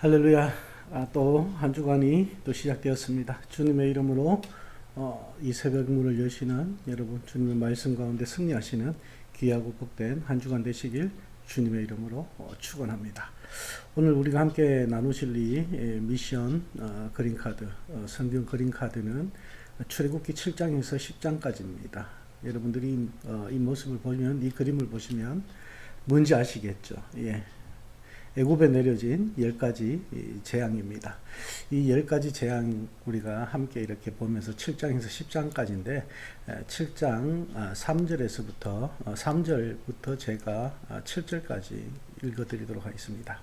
할렐루야. 또 한 주간이 또 시작되었습니다. 주님의 이름으로 이 새벽 문을 여시는 여러분, 주님의 말씀 가운데 승리하시는 귀하고 복된 한 주간 되시길 주님의 이름으로 축원합니다. 오늘 우리가 함께 나누실 이 미션 그린카드, 성경 그린카드는 출애굽기 7장에서 10장까지입니다. 여러분들이 이 모습을 보면, 이 그림을 보시면 뭔지 아시겠죠? 예. 애굽에 내려진 10가지 재앙입니다. 이 10가지 재앙 우리가 함께 이렇게 보면서 7장에서 10장까지인데 7장 3절부터 제가 7절까지 읽어드리도록 하겠습니다.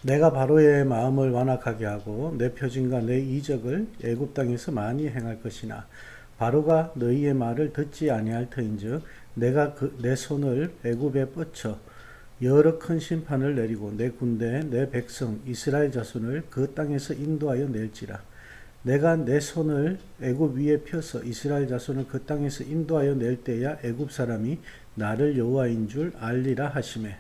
내가 바로의 마음을 완악하게 하고 내 표징과 내 이적을 애굽 땅에서 많이 행할 것이나 바로가 너희의 말을 듣지 아니할 터인즉 내가 내 손을 애굽에 뻗쳐 여러 큰 심판을 내리고 내 군대 내 백성 이스라엘 자손을 그 땅에서 인도하여 낼지라. 내가 내 손을 애굽 위에 펴서 이스라엘 자손을 그 땅에서 인도하여 낼 때야 애굽 사람이 나를 여호와인 줄 알리라 하시매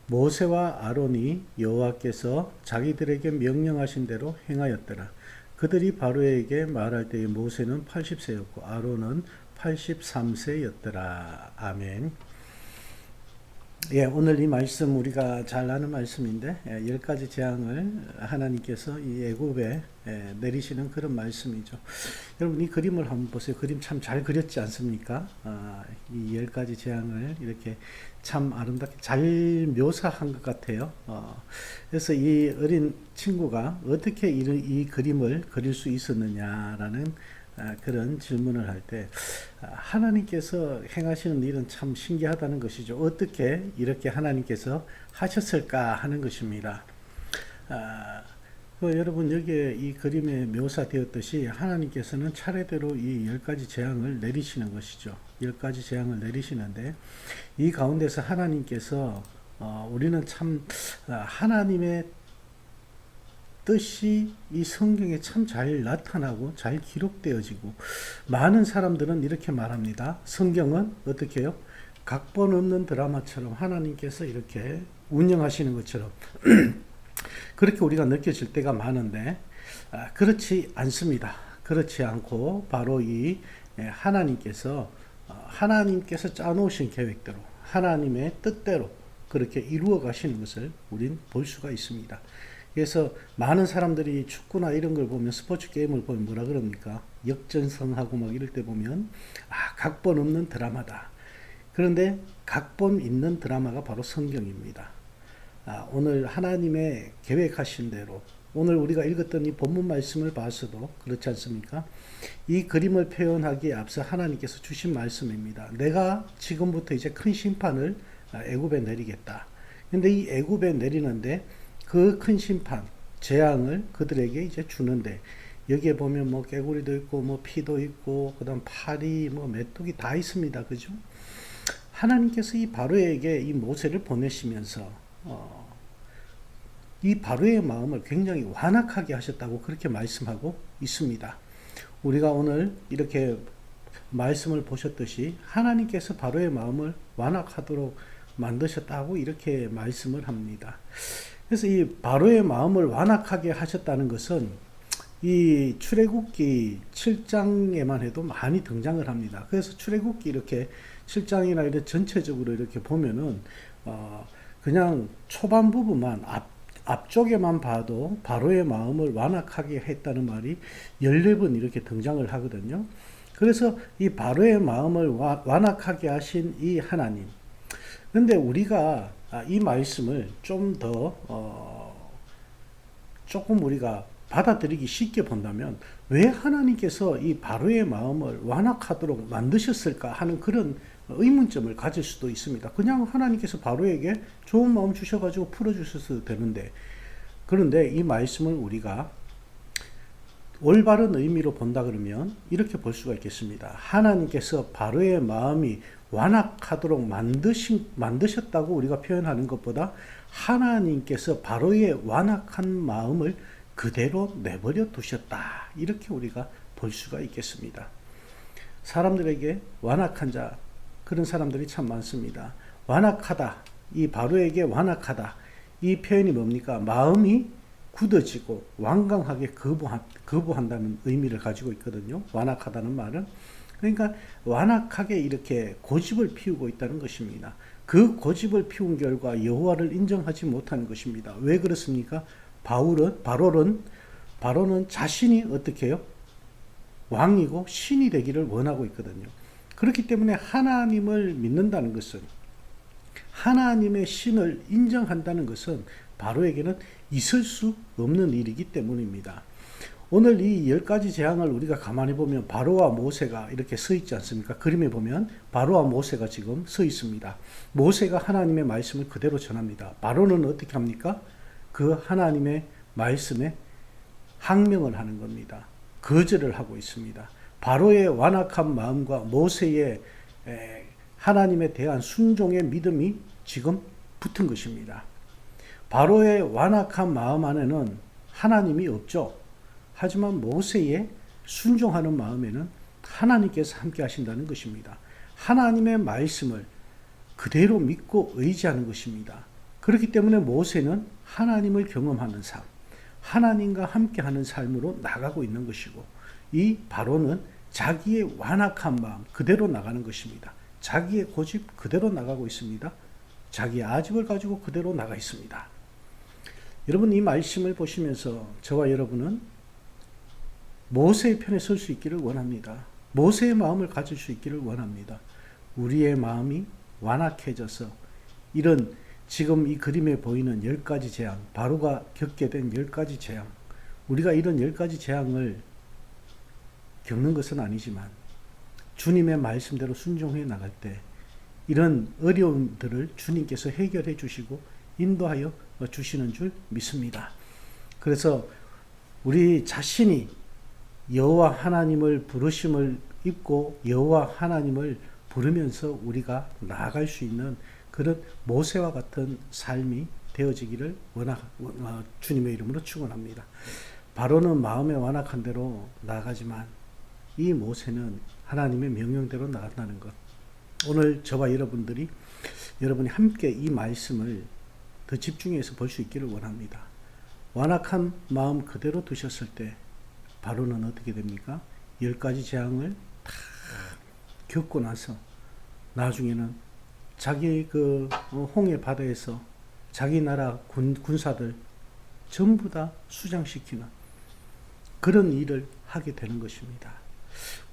모세와 아론이 여호와께서 자기들에게 명령하신 대로 행하였더라. 그들이 바로에게 말할 때에 모세는 80세였고 아론은 83세였더라. 아멘. 예, 오늘 이 말씀 우리가 잘 아는 말씀인데 10가지 재앙을 하나님께서 이 애굽에 내리시는 그런 말씀이죠. 여러분 이 그림을 한번 보세요. 그림 참 잘 그렸지 않습니까? 이 10가지 재앙을 이렇게 참 아름답게 잘 묘사한 것 같아요. 그래서 이 어린 친구가 어떻게 이 그림을 그릴 수 있었느냐라는 그런 질문을 할 때 하나님께서 행하시는 일은 참 신기하다는 것이죠. 어떻게 이렇게 하나님께서 하셨을까 하는 것입니다. 여러분 여기에 이 그림에 묘사되었듯이 하나님께서는 차례대로 이 10가지 재앙을 내리시는 것이죠. 10가지 재앙을 내리시는데 이 가운데서 하나님께서 우리는 참 하나님의 뜻이 이 성경에 참 잘 나타나고 잘 기록되어지고 많은 사람들은 이렇게 말합니다. 성경은 어떻게 해요? 각본 없는 드라마처럼 하나님께서 이렇게 운영하시는 것처럼 그렇게 우리가 느껴질 때가 많은데 그렇지 않습니다. 그렇지 않고 바로 이 하나님께서 짜놓으신 계획대로 하나님의 뜻대로 그렇게 이루어 가시는 것을 우린 볼 수가 있습니다. 그래서 많은 사람들이 축구나 이런 걸 보면 스포츠 게임을 보면 뭐라 그럽니까? 역전승하고 막 이럴 때 보면 각본 없는 드라마다. 그런데 각본 있는 드라마가 바로 성경입니다. 오늘 하나님의 계획하신 대로 오늘 우리가 읽었던 이 본문 말씀을 봐서도 그렇지 않습니까? 이 그림을 표현하기에 앞서 하나님께서 주신 말씀입니다. 내가 지금부터 이제 큰 심판을 애굽에 내리겠다. 근데 이 애굽에 내리는데 그 큰 심판, 재앙을 그들에게 이제 주는데 여기에 보면 뭐 개구리도 있고 뭐 피도 있고 그다음 파리 뭐 메뚜기 다 있습니다. 그죠? 하나님께서 이 바로에게 이 모세를 보내시면서 이 바로의 마음을 굉장히 완악하게 하셨다고 그렇게 말씀하고 있습니다. 우리가 오늘 이렇게 말씀을 보셨듯이 하나님께서 바로의 마음을 완악하도록 만드셨다고 이렇게 말씀을 합니다. 그래서 이 바로의 마음을 완악하게 하셨다는 것은 이 출애굽기 7장에만 해도 많이 등장을 합니다. 그래서 출애굽기 이렇게 7장이나 이렇게 전체적으로 이렇게 보면은 그냥 초반 부분만 앞쪽에만 봐도 바로의 마음을 완악하게 했다는 말이 14번 이렇게 등장을 하거든요. 그래서 이 바로의 마음을 완악하게 하신 이 하나님. 근데 우리가 이 말씀을 좀 더 조금 우리가 받아들이기 쉽게 본다면 왜 하나님께서 이 바로의 마음을 완악하도록 만드셨을까 하는 그런 의문점을 가질 수도 있습니다. 그냥 하나님께서 바로에게 좋은 마음 주셔가지고 풀어주셔도 되는데 그런데 이 말씀을 우리가 올바른 의미로 본다 그러면 이렇게 볼 수가 있겠습니다. 하나님께서 바로의 마음이 완악하도록 만드셨다고 우리가 표현하는 것보다 하나님께서 바로의 완악한 마음을 그대로 내버려 두셨다. 이렇게 우리가 볼 수가 있겠습니다. 사람들에게 완악한 자, 그런 사람들이 참 많습니다. 완악하다. 이 바로에게 완악하다. 이 표현이 뭡니까? 마음이 굳어지고 완강하게 거부한다는 의미를 가지고 있거든요. 완악하다는 말은. 그러니까 완악하게 이렇게 고집을 피우고 있다는 것입니다. 그 고집을 피운 결과 여호와를 인정하지 못하는 것입니다. 왜 그렇습니까? 바로는 자신이 어떻게 해요? 왕이고 신이 되기를 원하고 있거든요. 그렇기 때문에 하나님을 믿는다는 것은, 하나님의 신을 인정한다는 것은 바로에게는 있을 수 없는 일이기 때문입니다. 오늘 이 10가지 재앙을 우리가 가만히 보면 바로와 모세가 이렇게 서 있지 않습니까? 그림에 보면 바로와 모세가 지금 서 있습니다. 모세가 하나님의 말씀을 그대로 전합니다. 바로는 어떻게 합니까? 그 하나님의 말씀에 항명을 하는 겁니다. 거절을 하고 있습니다. 바로의 완악한 마음과 모세의 하나님에 대한 순종의 믿음이 지금 붙은 것입니다. 바로의 완악한 마음 안에는 하나님이 없죠. 하지만 모세의 순종하는 마음에는 하나님께서 함께 하신다는 것입니다. 하나님의 말씀을 그대로 믿고 의지하는 것입니다. 그렇기 때문에 모세는 하나님을 경험하는 삶, 하나님과 함께하는 삶으로 나가고 있는 것이고, 이 바로는 자기의 완악한 마음 그대로 나가는 것입니다. 자기의 고집 그대로 나가고 있습니다. 자기의 아집을 가지고 그대로 나가 있습니다. 여러분, 이 말씀을 보시면서 저와 여러분은 모세의 편에 설 수 있기를 원합니다. 모세의 마음을 가질 수 있기를 원합니다. 우리의 마음이 완악해져서 이런 지금 이 그림에 보이는 10가지 재앙, 바로가 겪게 된 10가지 재앙, 우리가 이런 10가지 재앙을 겪는 것은 아니지만 주님의 말씀대로 순종해 나갈 때 이런 어려움들을 주님께서 해결해 주시고 인도하여 주시는 줄 믿습니다. 그래서 우리 자신이 여호와 하나님을 부르심을 입고 여호와 하나님을 부르면서 우리가 나아갈 수 있는 그런 모세와 같은 삶이 되어지기를 주님의 이름으로 축원합니다. 바로는 마음에 완악한 대로 나아가지만 이 모세는 하나님의 명령대로 나간다는 것. 오늘 저와 여러분이 함께 이 말씀을 더 집중해서 볼 수 있기를 원합니다. 완악한 마음 그대로 두셨을 때 바로는 어떻게 됩니까? 10가지 재앙을 다 겪고 나서 나중에는 자기 그 홍해 바다에서 자기 나라 군사들 전부 다 수장시키는 그런 일을 하게 되는 것입니다.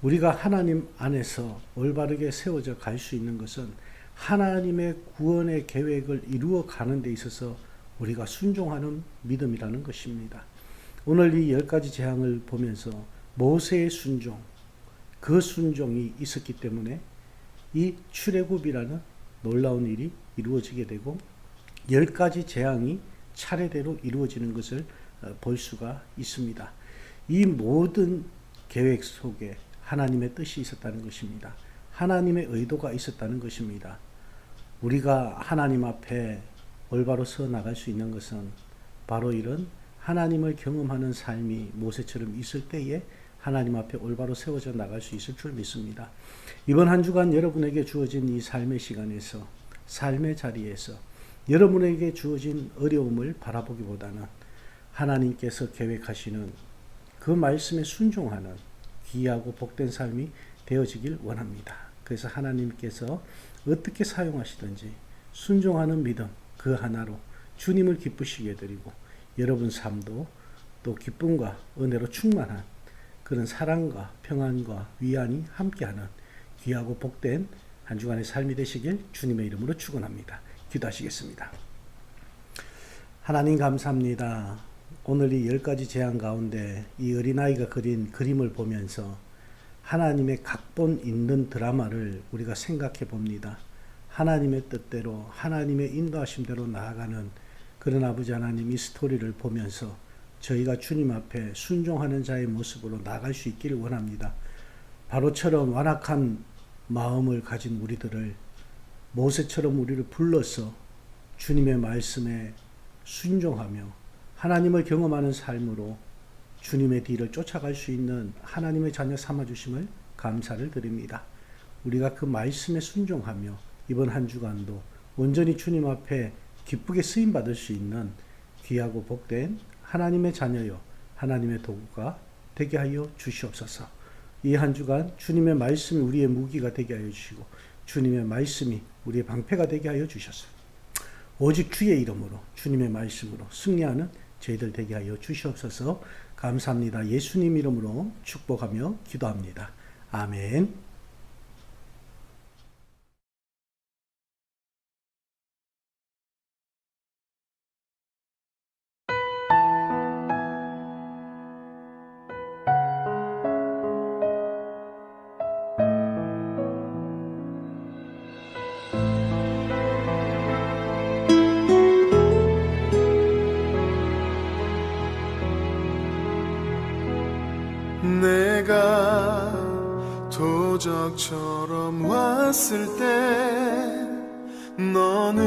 우리가 하나님 안에서 올바르게 세워져 갈 수 있는 것은 하나님의 구원의 계획을 이루어 가는 데 있어서 우리가 순종하는 믿음이라는 것입니다. 오늘 이 10가지 재앙을 보면서 모세의 순종, 그 순종이 있었기 때문에 이 출애굽이라는 놀라운 일이 이루어지게 되고 10가지 재앙이 차례대로 이루어지는 것을 볼 수가 있습니다. 이 모든 계획 속에 하나님의 뜻이 있었다는 것입니다. 하나님의 의도가 있었다는 것입니다. 우리가 하나님 앞에 올바로 서 나갈 수 있는 것은 바로 이런 하나님을 경험하는 삶이 모세처럼 있을 때에 하나님 앞에 올바로 세워져 나갈 수 있을 줄 믿습니다. 이번 한 주간 여러분에게 주어진 이 삶의 시간에서, 삶의 자리에서 여러분에게 주어진 어려움을 바라보기보다는 하나님께서 계획하시는 그 말씀에 순종하는 귀하고 복된 삶이 되어지길 원합니다. 그래서 하나님께서 어떻게 사용하시든지 순종하는 믿음 그 하나로 주님을 기쁘시게 해드리고 여러분 삶도 또 기쁨과 은혜로 충만한 그런 사랑과 평안과 위안이 함께하는 귀하고 복된 한 주간의 삶이 되시길 주님의 이름으로 축원합니다. 기도하시겠습니다. 하나님 감사합니다. 오늘 이 10가지 재앙 가운데 이 어린아이가 그린 그림을 보면서 하나님의 각본 있는 드라마를 우리가 생각해 봅니다. 하나님의 뜻대로 하나님의 인도하심대로 나아가는 그런 아버지 하나님 이 스토리를 보면서 저희가 주님 앞에 순종하는 자의 모습으로 나아갈 수 있기를 원합니다. 바로처럼 완악한 마음을 가진 우리들을 모세처럼 우리를 불러서 주님의 말씀에 순종하며 하나님을 경험하는 삶으로 주님의 뒤를 쫓아갈 수 있는 하나님의 자녀 삼아주심을 감사를 드립니다. 우리가 그 말씀에 순종하며 이번 한 주간도 온전히 주님 앞에 기쁘게 쓰임받을 수 있는 귀하고 복된 하나님의 자녀요 하나님의 도구가 되게 하여 주시옵소서. 이 한 주간 주님의 말씀이 우리의 무기가 되게 하여 주시고 주님의 말씀이 우리의 방패가 되게 하여 주셨어요. 오직 주의 이름으로 주님의 말씀으로 승리하는 저희들 되게 하여 주시옵소서. 감사합니다. 예수님 이름으로 축복하며 기도합니다. 아멘. 내가 도적처럼 왔을 때 너는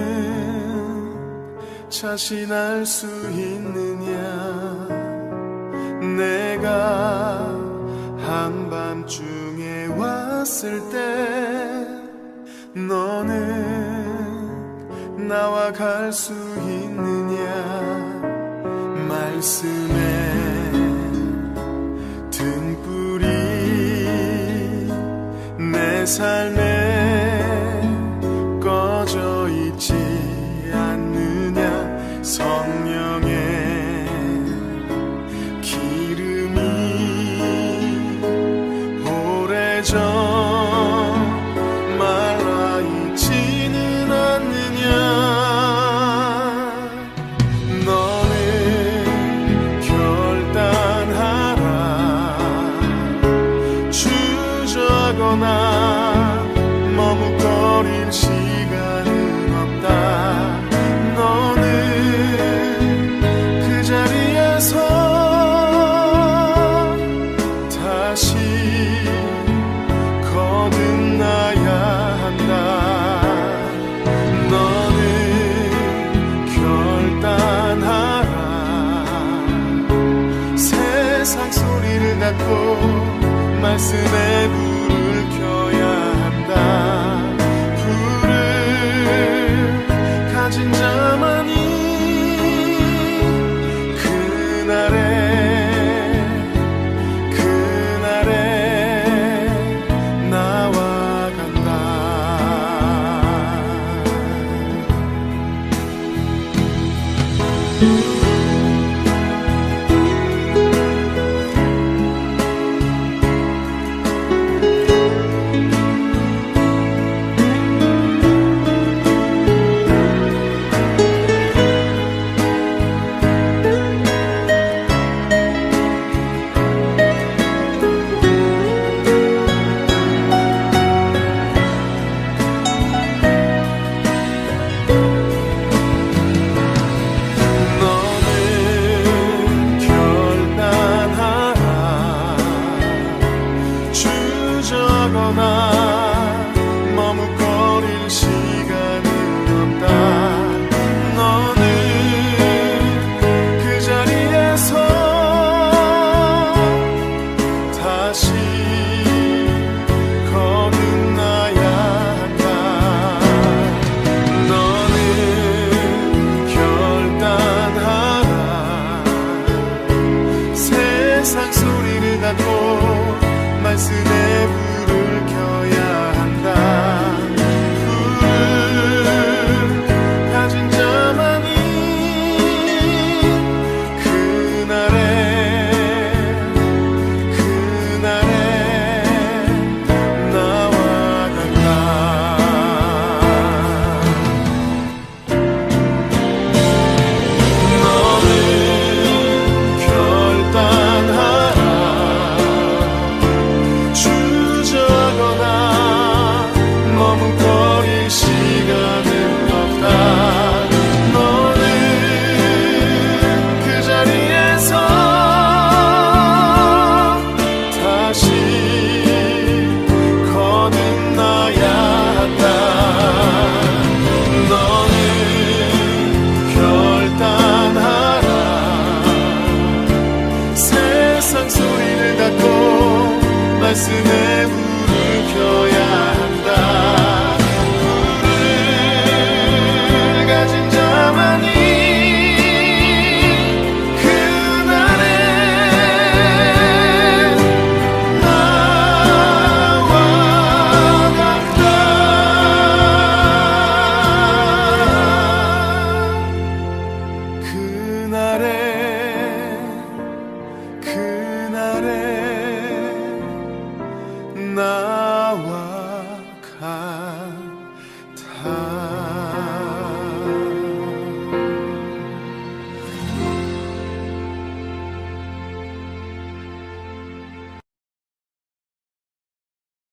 자신할 수 있느냐. 내가 한밤중에 왔을 때 너는 나와 갈 수 있느냐. 말씀에 등불이 내 삶에 꺼져 있지 않느냐. 성령의 기름이 오래전 말라 있지는 않느냐. 머뭇거릴 시간은 없다. 너는 그 자리에서 다시 거듭나야 한다. 너는 결단하라. 세상 소리를 닫고 말씀에